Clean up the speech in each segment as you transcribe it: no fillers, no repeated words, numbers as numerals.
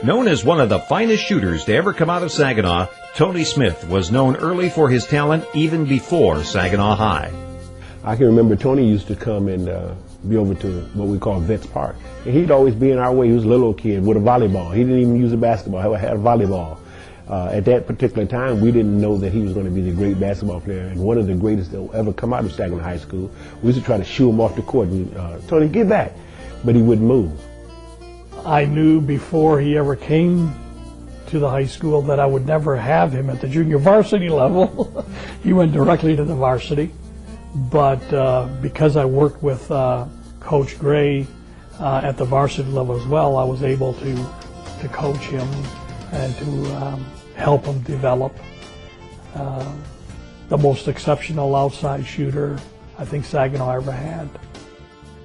Known as one of the finest shooters to ever come out of Saginaw, Tony Smith was known early for his talent even before Saginaw High. I can remember Tony used to come and be over to what we call Vets Park. And he'd always be in our way. He was a little kid with a volleyball. He didn't even use a basketball. He had a volleyball. At that particular time, we didn't know that he was going to be the great basketball player and one of the greatest that will ever come out of Saginaw High School. We used to try to shoo him off the court. Tony, get back. But he wouldn't move. I knew before he ever came to the high school that I would never have him at the junior varsity level. He went directly to the varsity. But because I worked with Coach Gray at the varsity level as well, I was able to coach him and to help him develop the most exceptional outside shooter I think Saginaw ever had.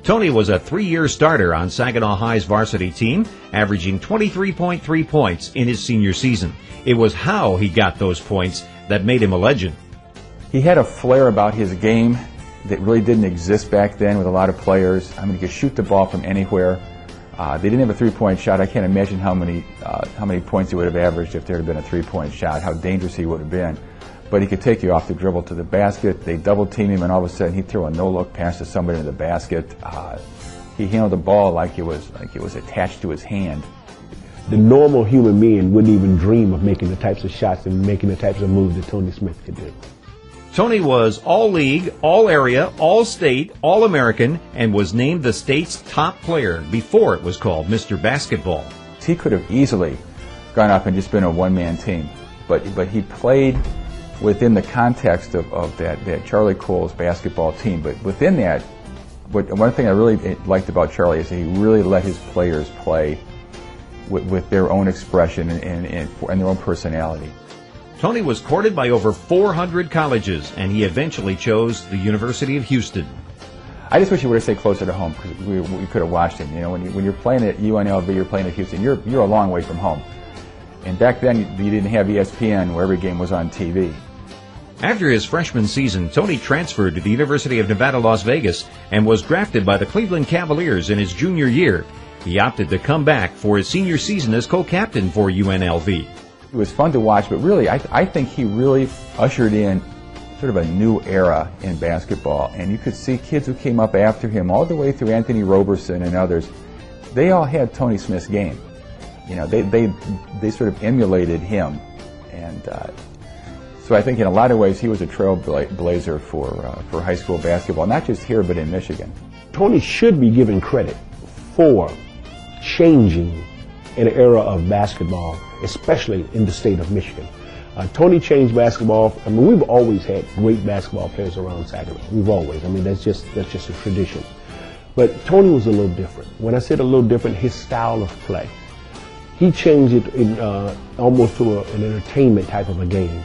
Tony was a 3-year starter on Saginaw High's varsity team, averaging 23.3 points in his senior season. It was how he got those points that made him a legend. He had a flair about his game that really didn't exist back then with a lot of players. I mean, he could shoot the ball from anywhere. They didn't have a three-point shot. I can't imagine how many points he would have averaged if there had been a three-point shot, how dangerous he would have been. But he could take you off the dribble to the basket. They double-team him, and all of a sudden he'd throw a no-look pass to somebody in the basket. He handled the ball like it was attached to his hand. The normal human being wouldn't even dream of making the types of shots and making the types of moves that Tony Smith could do. Tony was all-league, all-area, all-state, all-American, and was named the state's top player before it was called Mr. Basketball. He could have easily gone up and just been a one-man team, but he played within the context of that Charlie Cole's basketball team. But within that, one thing I really liked about Charlie is that he really let his players play with their own expression and their own personality. Tony was courted by over 400 colleges, and he eventually chose the University of Houston. I just wish he would have stayed closer to home, because we could have watched him. You know, when you're playing at UNLV, you're playing at Houston, you're a long way from home. And back then, you didn't have ESPN where every game was on TV. After his freshman season, Tony transferred to the University of Nevada, Las Vegas, and was drafted by the Cleveland Cavaliers in his junior year. He opted to come back for his senior season as co-captain for UNLV. It was fun to watch, but really, I think he really ushered in sort of a new era in basketball. And you could see kids who came up after him, all the way through Anthony Roberson and others. They all had Tony Smith's game. You know, they sort of emulated him. And so I think in a lot of ways he was a trailblazer for high school basketball, not just here but in Michigan. Tony should be given credit for changing an era of basketball, especially in the state of Michigan. Tony changed basketball. I mean, we've always had great basketball players around Saginaw. We've always. I mean, that's just a tradition. But Tony was a little different. When I said a little different, his style of play. He changed it in, almost to an entertainment type of a game.